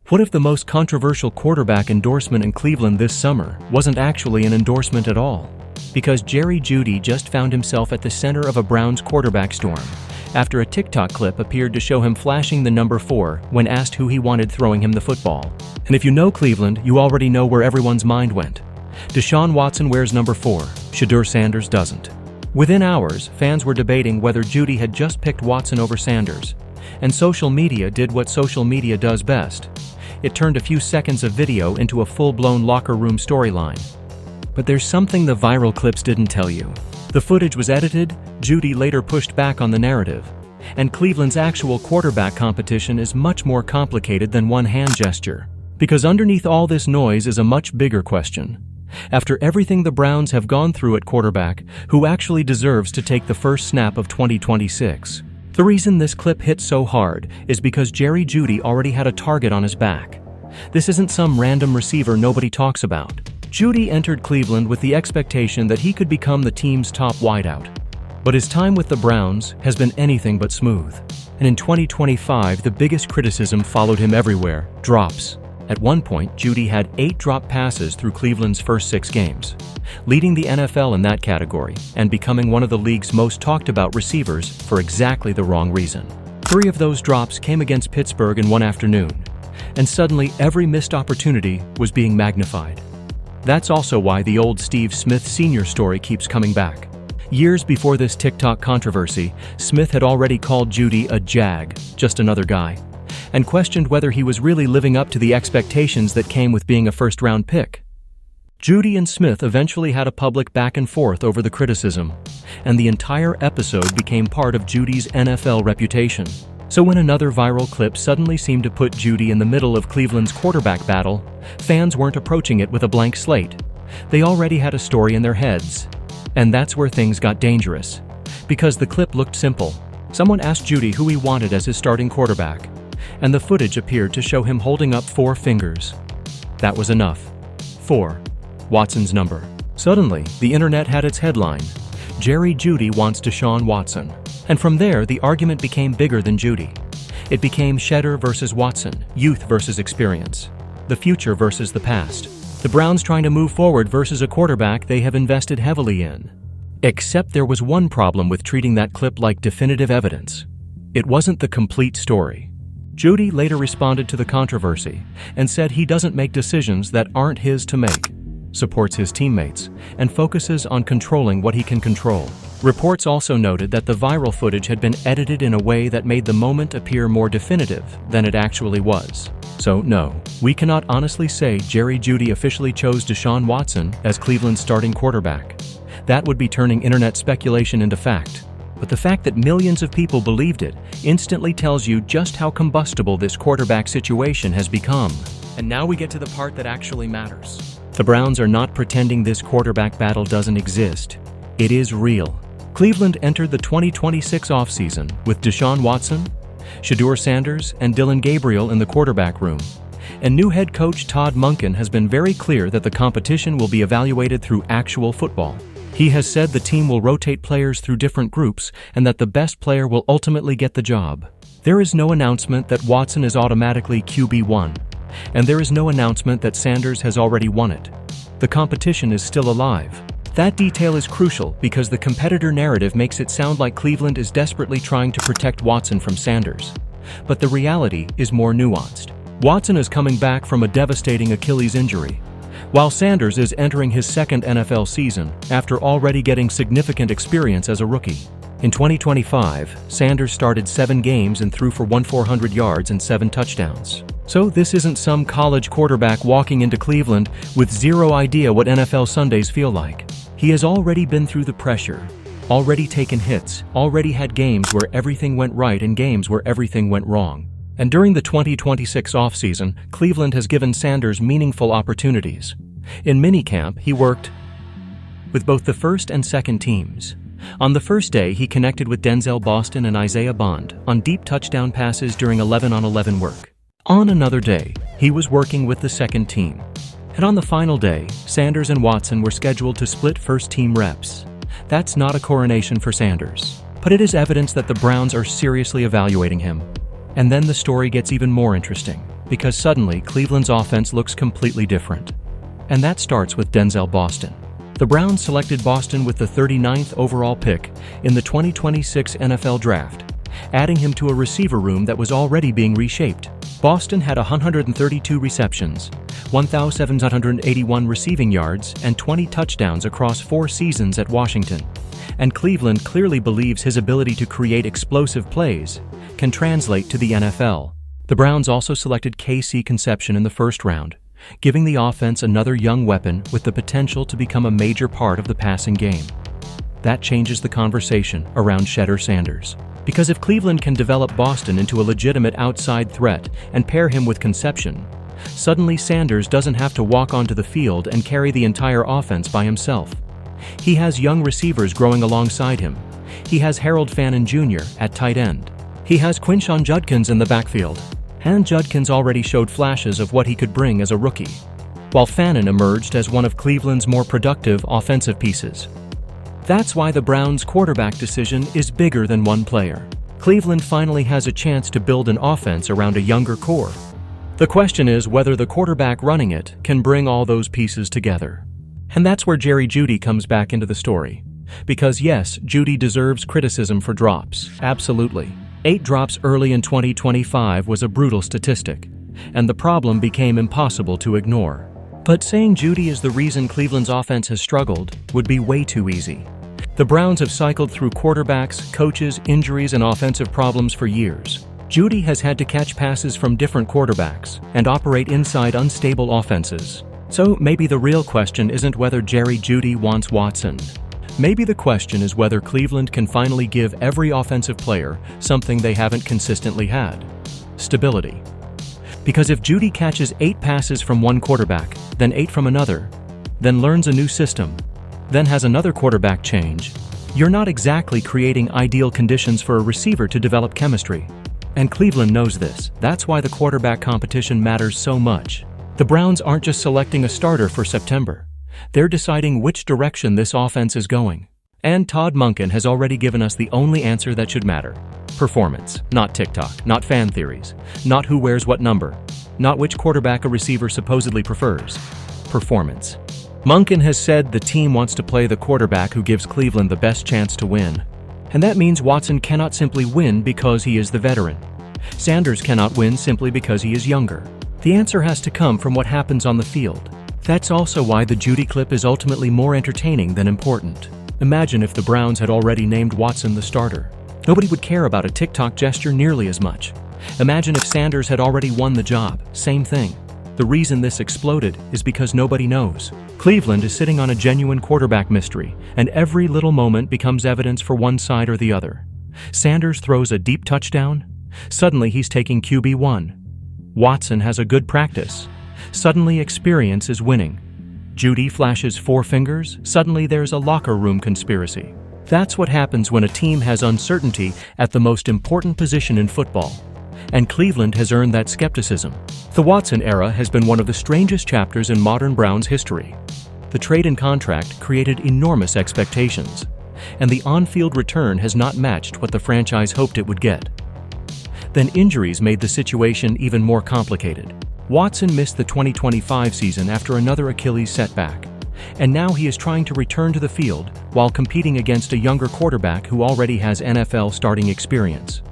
What if the most controversial quarterback endorsement in Cleveland this summer wasn't actually an endorsement at all? Because Jerry Jeudy just found himself at the center of a Browns quarterback storm after a TikTok clip appeared to show him flashing the number 4 when asked who he wanted throwing him the football. And if you know Cleveland, you already know where everyone's mind went. Deshaun Watson wears number 4, Shedeur Sanders doesn't. Within hours, fans were debating whether Jeudy had just picked Watson over Sanders. And social media did what social media does best. It turned a few seconds of video into a full-blown locker room storyline. But there's something the viral clips didn't tell you. The footage was edited, Jeudy later pushed back on the narrative, and Cleveland's actual quarterback competition is much more complicated than one hand gesture. Because underneath all this noise is a much bigger question. After everything the Browns have gone through at quarterback, who actually deserves to take the first snap of 2026? The reason this clip hit so hard is because Jerry Jeudy already had a target on his back. This isn't some random receiver nobody talks about. Jeudy entered Cleveland with the expectation that he could become the team's top wideout. But his time with the Browns has been anything but smooth. And in 2025, the biggest criticism followed him everywhere: drops. At one point, Jeudy had 8 drop passes through Cleveland's first 6 games, leading the NFL in that category and becoming one of the league's most talked about receivers for exactly the wrong reason. 3 of those drops came against Pittsburgh in one afternoon, and suddenly every missed opportunity was being magnified. That's also why the old Steve Smith Sr. story keeps coming back. Years before this TikTok controversy, Smith had already called Jeudy a jag, just another guy, and questioned whether he was really living up to the expectations that came with being a first-round pick. Jeudy and Smith eventually had a public back and forth over the criticism, and the entire episode became part of Jeudy's NFL reputation. So when another viral clip suddenly seemed to put Jeudy in the middle of Cleveland's quarterback battle, fans weren't approaching it with a blank slate. They already had a story in their heads. And that's where things got dangerous. Because the clip looked simple. Someone asked Jeudy who he wanted as his starting quarterback, and the footage appeared to show him holding up 4 fingers. That was enough. 4. Watson's number. Suddenly, the internet had its headline: Jerry Jeudy wants Deshaun Watson. And from there, the argument became bigger than Jeudy. It became Shedeur versus Watson, youth versus experience, the future versus the past. The Browns trying to move forward versus a quarterback they have invested heavily in. Except there was one problem with treating that clip like definitive evidence. It wasn't the complete story. Jeudy later responded to the controversy and said he doesn't make decisions that aren't his to make, supports his teammates, and focuses on controlling what he can control. Reports also noted that the viral footage had been edited in a way that made the moment appear more definitive than it actually was. So no, we cannot honestly say Jerry Jeudy officially chose Deshaun Watson as Cleveland's starting quarterback. That would be turning internet speculation into fact. But the fact that millions of people believed it instantly tells you just how combustible this quarterback situation has become. And now we get to the part that actually matters. The Browns are not pretending this quarterback battle doesn't exist. It is real. Cleveland entered the 2026 offseason with Deshaun Watson, Shedeur Sanders, and Dillon Gabriel in the quarterback room. And new head coach Todd Monken has been very clear that the competition will be evaluated through actual football. He has said the team will rotate players through different groups and that the best player will ultimately get the job. There is no announcement that Watson is automatically QB1, and there is no announcement that Sanders has already won it. The competition is still alive. That detail is crucial because the competitor narrative makes it sound like Cleveland is desperately trying to protect Watson from Sanders. But the reality is more nuanced. Watson is coming back from a devastating Achilles injury, while Sanders is entering his second NFL season after already getting significant experience as a rookie. In 2025, Sanders started 7 games and threw for 400 yards and 7 touchdowns. So this isn't some college quarterback walking into Cleveland with zero idea what NFL Sundays feel like. He has already been through the pressure, already taken hits, already had games where everything went right and games where everything went wrong. And during the 2026 offseason, Cleveland has given Sanders meaningful opportunities. In minicamp, he worked with both the first and second teams. On the first day, he connected with Denzel Boston and Isaiah Bond on deep touchdown passes during 11-on-11 work. On another day, he was working with the second team. And on the final day, Sanders and Watson were scheduled to split first-team reps. That's not a coronation for Sanders, but it is evidence that the Browns are seriously evaluating him. And then the story gets even more interesting. because suddenly Cleveland's offense looks completely different. And that starts with Denzel Boston. The Browns selected Boston with the 39th overall pick in the 2026 NFL Draft, adding him to a receiver room that was already being reshaped. Boston had 132 receptions, 1,781 receiving yards, and 20 touchdowns across 4 seasons at Washington. And Cleveland clearly believes his ability to create explosive plays can translate to the NFL. The Browns also selected KC Conception in the first round, giving the offense another young weapon with the potential to become a major part of the passing game. That changes the conversation around Shedeur Sanders. Because if Cleveland can develop Boston into a legitimate outside threat and pair him with Conception, suddenly Sanders doesn't have to walk onto the field and carry the entire offense by himself. He has young receivers growing alongside him. He has Harold Fannin Jr. at tight end. He has Quinshon Judkins in the backfield. And Judkins already showed flashes of what he could bring as a rookie, while Fannin emerged as one of Cleveland's more productive offensive pieces. That's why the Browns' quarterback decision is bigger than one player. Cleveland finally has a chance to build an offense around a younger core. The question is whether the quarterback running it can bring all those pieces together. And that's where Jerry Jeudy comes back into the story. Because yes, Jeudy deserves criticism for drops, absolutely. 8 drops early in 2025 was a brutal statistic, and the problem became impossible to ignore. But saying Jeudy is the reason Cleveland's offense has struggled would be way too easy. The Browns have cycled through quarterbacks, coaches, injuries, and offensive problems for years. Jeudy has had to catch passes from different quarterbacks and operate inside unstable offenses. So maybe the real question isn't whether Jerry Jeudy wants Watson. Maybe the question is whether Cleveland can finally give every offensive player something they haven't consistently had: stability. Because if Jeudy catches 8 passes from one quarterback, then 8 from another, then learns a new system, then has another quarterback change, you're not exactly creating ideal conditions for a receiver to develop chemistry. And Cleveland knows this. That's why the quarterback competition matters so much. The Browns aren't just selecting a starter for September. They're deciding which direction this offense is going. And Todd Monken has already given us the only answer that should matter. Performance, not TikTok, not fan theories, not who wears what number, not which quarterback a receiver supposedly prefers. Performance. Monken has said the team wants to play the quarterback who gives Cleveland the best chance to win. And that means Watson cannot simply win because he is the veteran. Sanders cannot win simply because he is younger. The answer has to come from what happens on the field. That's also why the Jeudy clip is ultimately more entertaining than important. Imagine if the Browns had already named Watson the starter. Nobody would care about a TikTok gesture nearly as much. Imagine if Sanders had already won the job. Same thing. The reason this exploded is because nobody knows. Cleveland is sitting on a genuine quarterback mystery, and every little moment becomes evidence for one side or the other. Sanders throws a deep touchdown. Suddenly he's taking QB1. Watson has a good practice. Suddenly experience is winning. Jeudy flashes 4 fingers. Suddenly there's a locker room conspiracy. That's what happens when a team has uncertainty at the most important position in football. And Cleveland has earned that skepticism. The Watson era has been one of the strangest chapters in modern Browns history. The trade and contract created enormous expectations, and the on-field return has not matched what the franchise hoped it would get. Then injuries made the situation even more complicated. Watson missed the 2025 season after another Achilles setback, and now he is trying to return to the field while competing against a younger quarterback who already has NFL starting experience.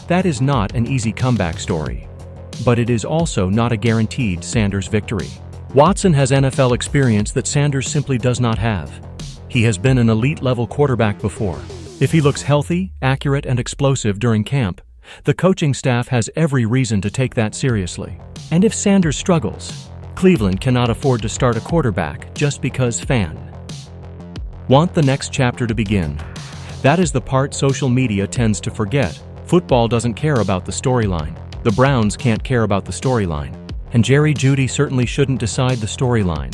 That is not an easy comeback story, but it is also not a guaranteed Sanders victory. Watson has NFL experience that Sanders simply does not have. He has been an elite-level quarterback before. If he looks healthy, accurate, and explosive during camp, the coaching staff has every reason to take that seriously. And if Sanders struggles, Cleveland cannot afford to start a quarterback just because fan. Want the next chapter to begin? That is the part social media tends to forget. Football doesn't care about the storyline. The Browns can't care about the storyline. And Jerry Jeudy certainly shouldn't decide the storyline.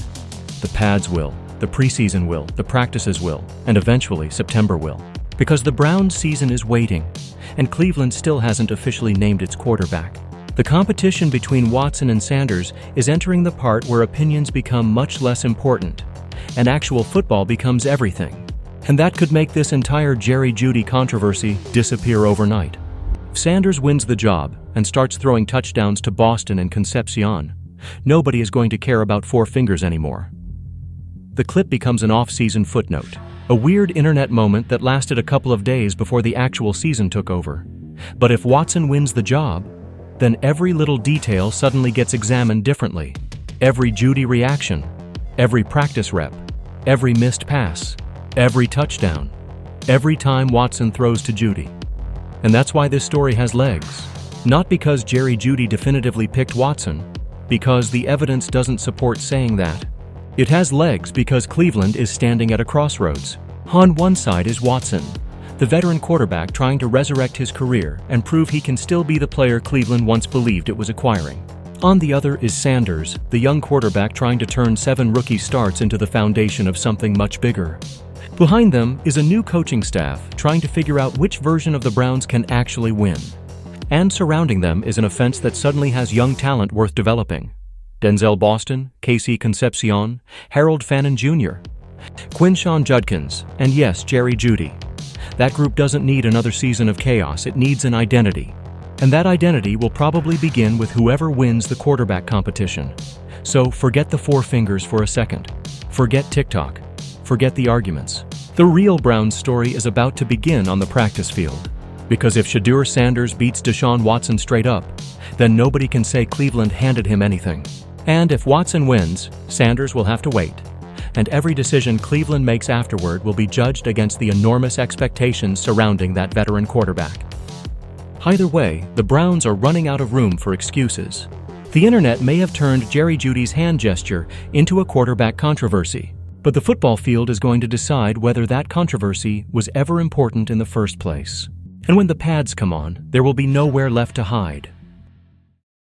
The pads will, the preseason will, the practices will, and eventually September will. Because the Browns season is waiting, and Cleveland still hasn't officially named its quarterback. The competition between Watson and Sanders is entering the part where opinions become much less important, and actual football becomes everything. And that could make this entire Jerry Jeudy controversy disappear overnight. If Sanders wins the job and starts throwing touchdowns to Boston and Concepcion, nobody is going to care about four fingers anymore. The clip becomes an off-season footnote, a weird internet moment that lasted a couple of days before the actual season took over. But if Watson wins the job, then every little detail suddenly gets examined differently. Every Jeudy reaction, every practice rep, every missed pass, every touchdown, every time Watson throws to Jeudy. And that's why this story has legs. Not because Jerry Jeudy definitively picked Watson, because the evidence doesn't support saying that. It has legs because Cleveland is standing at a crossroads. On one side is Watson, the veteran quarterback trying to resurrect his career and prove he can still be the player Cleveland once believed it was acquiring. On the other is Sanders, the young quarterback trying to turn 7 rookie starts into the foundation of something much bigger. Behind them is a new coaching staff trying to figure out which version of the Browns can actually win. And surrounding them is an offense that suddenly has young talent worth developing. Denzel Boston, Casey Concepcion, Harold Fannin Jr., Quinshon Judkins, and yes, Jerry Jeudy. That group doesn't need another season of chaos, it needs an identity. And that identity will probably begin with whoever wins the quarterback competition. So forget the four fingers for a second. Forget TikTok. Forget the arguments. The real Browns story is about to begin on the practice field. Because if Shedeur Sanders beats Deshaun Watson straight up, then nobody can say Cleveland handed him anything. And if Watson wins, Sanders will have to wait. And every decision Cleveland makes afterward will be judged against the enormous expectations surrounding that veteran quarterback. Either way, the Browns are running out of room for excuses. The internet may have turned Jerry Jeudy's hand gesture into a quarterback controversy, but the football field is going to decide whether that controversy was ever important in the first place. And when the pads come on, there will be nowhere left to hide.